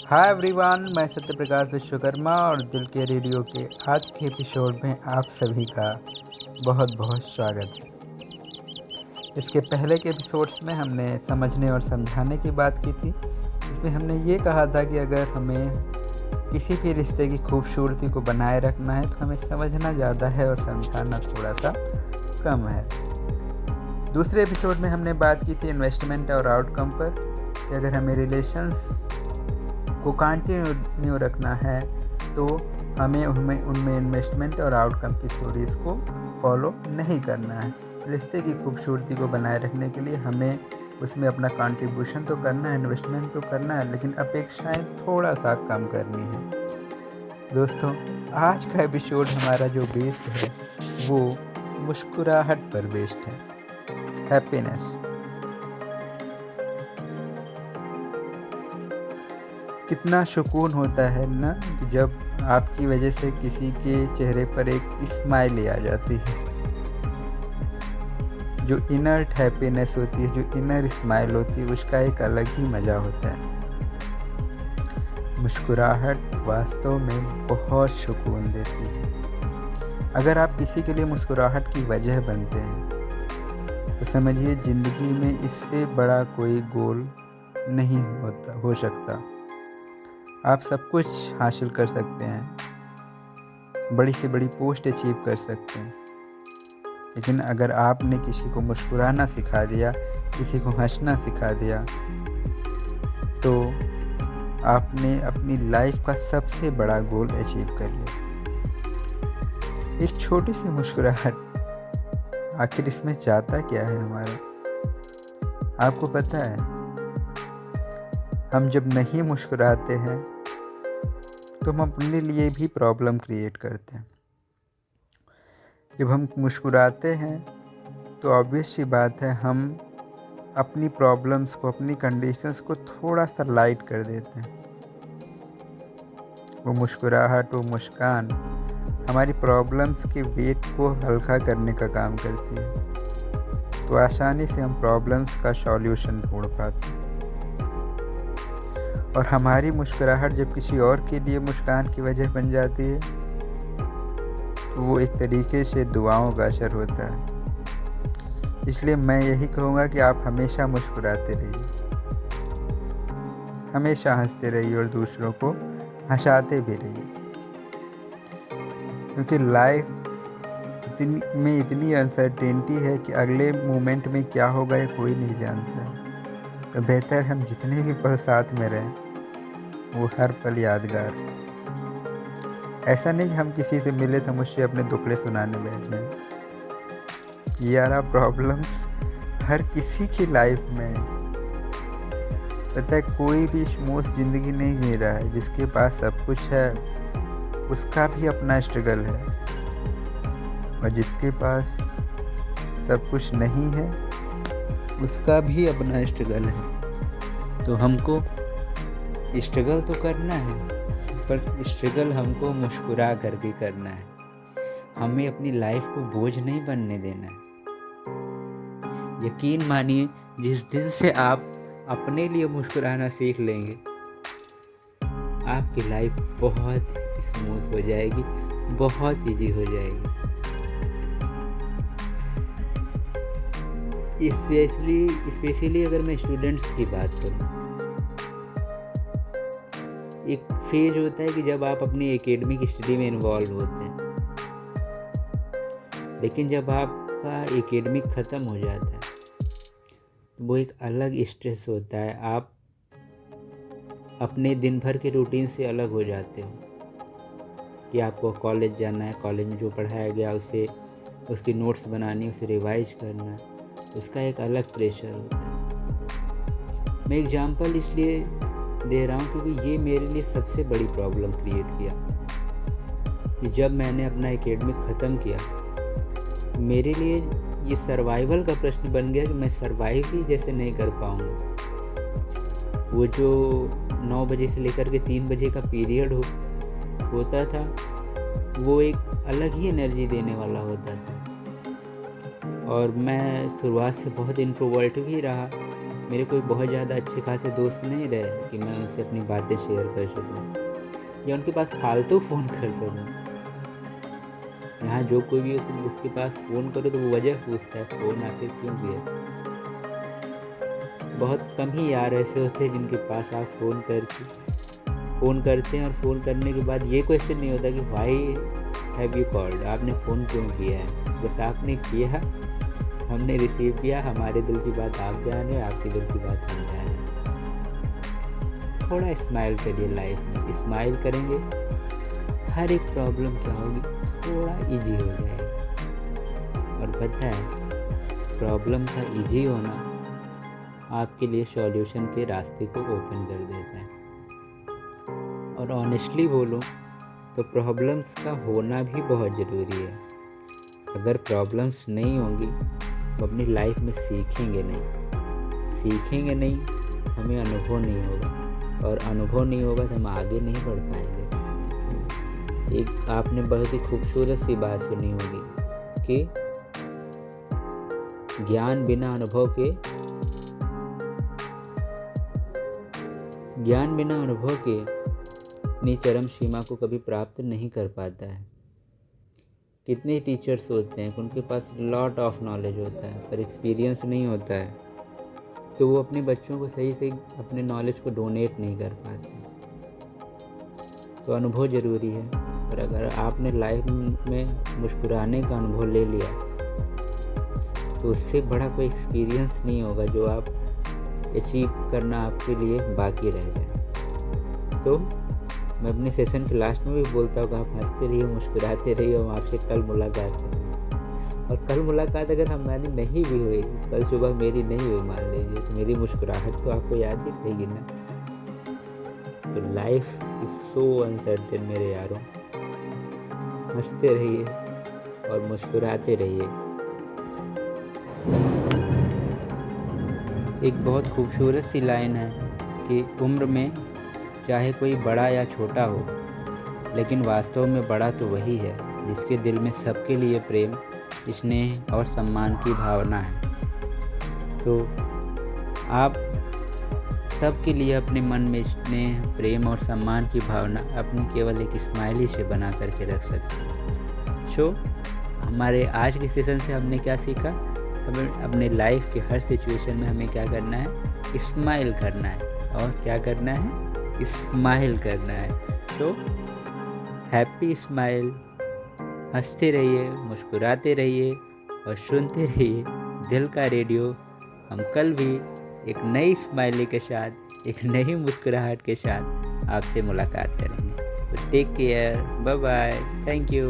Hi everyone, मैं सत्य प्रकाश विश्वकर्मा और दिल के रेडियो के आज के एपिसोड में आप सभी का बहुत बहुत स्वागत है। इसके पहले के एपिसोड्स में हमने समझने और समझाने की बात की थी। इसमें हमने ये कहा था कि अगर हमें किसी भी रिश्ते की खूबसूरती को बनाए रखना है तो हमें समझना ज़्यादा है और समझाना थोड़ा सा कम है। दूसरे एपिसोड में हमने बात की थी इन्वेस्टमेंट और आउटकम पर कि अगर हमें रिलेशंस को कंटिन्यू रखना है तो हमें उनमें इन्वेस्टमेंट और आउटकम की थ्योरीज को फॉलो नहीं करना है। रिश्ते की खूबसूरती को बनाए रखने के लिए हमें उसमें अपना कंट्रीब्यूशन तो करना है, इन्वेस्टमेंट तो करना है, लेकिन अपेक्षाएं थोड़ा सा कम करनी है। दोस्तों, आज का एपिसोड हमारा जो बेस्ड है वो मुस्कुराहट पर बेस्ड है, हैप्पीनेस। कितना सुकून होता है ना जब आपकी वजह से किसी के चेहरे पर एक स्माइल आ जाती है। जो इनर हैप्पीनेस होती है, जो इनर स्माइल होती है, उसका एक अलग ही मज़ा होता है। मुस्कुराहट वास्तव में बहुत सुकून देती है। अगर आप किसी के लिए मुस्कुराहट की वजह बनते हैं तो समझिए ज़िंदगी में इससे बड़ा कोई गोल नहीं हो सकता। आप सब कुछ हासिल कर सकते हैं, बड़ी से बड़ी पोस्ट अचीव कर सकते हैं, लेकिन अगर आपने किसी को मुस्कुराना सिखा दिया, किसी को हंसना सिखा दिया, तो आपने अपनी लाइफ का सबसे बड़ा गोल अचीव कर लिया। एक छोटी सी मुस्कुराहट, आखिर इसमें जाता क्या है हमारा? आपको पता है, हम जब नहीं मुस्कुराते हैं तो हम अपने लिए भी प्रॉब्लम क्रिएट करते हैं। जब हम मुस्कुराते हैं तो ऑब्वियस सी बात है, हम अपनी प्रॉब्लम्स को, अपनी कंडीशंस को थोड़ा सा लाइट कर देते हैं। वो मुस्कुराहट, वो मुस्कान हमारी प्रॉब्लम्स के वेट को हल्का करने का काम करती है, तो आसानी से हम प्रॉब्लम्स का सॉल्यूशन ढूंढ पाते हैं। और हमारी मुस्कुराहट जब किसी और के लिए मुस्कान की वजह बन जाती है तो वो एक तरीके से दुआओं का असर होता है। इसलिए मैं यही कहूँगा कि आप हमेशा मुस्कुराते रहिए, हमेशा हंसते रहिए और दूसरों को हंसाते भी रहिए, क्योंकि लाइफ इतनी अनसर्टेनिटी है कि अगले मोमेंट में क्या होगा ये कोई नहीं जानता है। तो बेहतर हम जितने भी पल साथ में रहें वो हर पल यादगार। ऐसा नहीं कि हम किसी से मिले तो मुझसे अपने दुखड़े सुनाने बैठ जाए। यारा प्रॉब्लम्स हर किसी की लाइफ में पता है, कोई भी स्मूथ ज़िंदगी नहीं जी रहा है। जिसके पास सब कुछ है उसका भी अपना स्ट्रगल है, और जिसके पास सब कुछ नहीं है उसका भी अपना स्ट्रगल है। तो हमको स्ट्रगल तो करना है, पर स्ट्रगल हमको मुस्कुरा करके करना है। हमें अपनी लाइफ को बोझ नहीं बनने देना है। यकीन मानिए, जिस दिन से आप अपने लिए मुस्कुराना सीख लेंगे, आपकी लाइफ बहुत स्मूथ हो जाएगी, बहुत इजी हो जाएगी। स्पेशली अगर मैं स्टूडेंट्स की बात करूँ, एक फेज होता है कि जब आप अपनी एकेडमिक स्टडी में इन्वॉल्व होते हैं, लेकिन जब आपका एकेडमिक ख़त्म हो जाता है तो वो एक अलग स्ट्रेस होता है। आप अपने दिन भर के रूटीन से अलग हो जाते हो कि आपको कॉलेज जाना है, कॉलेज में जो पढ़ाया गया उसे, उसकी नोट्स बनानी, उसे रिवाइज करना है, उसका एक अलग प्रेशर होता है। मैं एग्जांपल इसलिए दे रहा हूँ क्योंकि ये मेरे लिए सबसे बड़ी प्रॉब्लम क्रिएट किया कि जब मैंने अपना एकेडमिक ख़त्म किया, मेरे लिए ये सर्वाइवल का प्रश्न बन गया कि मैं सर्वाइव ही जैसे नहीं कर पाऊँगा। वो जो 9 बजे से लेकर के 3 बजे का पीरियड होता था, वो एक अलग ही एनर्जी देने वाला होता था। और मैं शुरुआत से बहुत इंट्रोवर्ट भी रहा, मेरे कोई बहुत ज़्यादा अच्छे खासे दोस्त नहीं रहे कि मैं उनसे अपनी बातें शेयर कर सकूँ या उनके पास फालतू फ़ोन कर सकूँ। यहाँ जो कोई भी हो तुम उसके पास फ़ोन करो तो वो वजह पूछता है फ़ोन आखिर क्यों किया। बहुत कम ही यार ऐसे होते हैं जिनके पास आप फ़ोन करते हैं और फ़ोन करने के बाद ये क्वेश्चन नहीं होता कि व्हाई हैव यू कॉल्ड, आपने फ़ोन क्यों किया है। बस आपने किया, हमने रिसीव किया, हमारे दिल की बात आप जाने, आपके दिल की बात हम जाने। थोड़ा स्माइल करिए लाइफ में, स्माइल करेंगे हर एक प्रॉब्लम क्या होगी थोड़ा इजी हो जाएगा। और पता है प्रॉब्लम का इजी होना आपके लिए सॉल्यूशन के रास्ते को ओपन कर देता है। और ऑनेस्टली बोलूं तो प्रॉब्लम्स का होना भी बहुत ज़रूरी है। अगर प्रॉब्लम्स नहीं होंगी तो अपनी लाइफ में सीखेंगे नहीं, हमें अनुभव नहीं होगा, और अनुभव नहीं होगा तो हम आगे नहीं बढ़ पाएंगे। एक आपने बहुत ही खूबसूरत सी बात सुनी होगी कि ज्ञान बिना अनुभव के अपनी चरम सीमा को कभी प्राप्त नहीं कर पाता है। कितने टीचर्स होते हैं उनके पास लॉट ऑफ नॉलेज होता है पर एक्सपीरियंस नहीं होता है, तो वो अपने बच्चों को सही से अपने नॉलेज को डोनेट नहीं कर पाते। तो अनुभव ज़रूरी है। और अगर आपने लाइफ में मुस्कुराने का अनुभव ले लिया तो उससे बड़ा कोई एक्सपीरियंस नहीं होगा जो आप अचीव करना आपके लिए बाकी रह जाए। तो मैं अपने सेशन के लास्ट में भी बोलता हूँ कि आप हंसते रहिए, मुस्कुराते रहिए, हम आपसे कल मुलाकात करेंगे। और कल मुलाकात अगर हमारी नहीं भी हुई, कल सुबह मेरी नहीं हुई मान लीजिए, तो मेरी मुस्कुराहट तो आपको याद ही रहेगी ना। तो लाइफ इज सो अनसर्टेन मेरे यारों, हंसते रहिए और मुस्कुराते रहिए। एक बहुत खूबसूरत सी लाइन है कि उम्र में चाहे कोई बड़ा या छोटा हो, लेकिन वास्तव में बड़ा तो वही है जिसके दिल में सबके लिए प्रेम, स्नेह और सम्मान की भावना है। तो आप सबके लिए अपने मन में स्नेह, प्रेम और सम्मान की भावना अपनी केवल एक स्माइली से बना करके रख सकते हैं। सो हमारे आज के सेशन से हमने क्या सीखा? हमें अपने लाइफ के हर सिचुएशन में हमें क्या करना है? स्माइल करना है। और क्या करना है? स्माइल करना है। तो हैप्पी स्माइल, हंसते रहिए, मुस्कुराते रहिए और सुनते रहिए दिल का रेडियो। हम कल भी एक नई स्माइली के साथ, एक नई मुस्कुराहट के साथ आपसे मुलाकात करेंगे। तो take care, bye bye, thank you.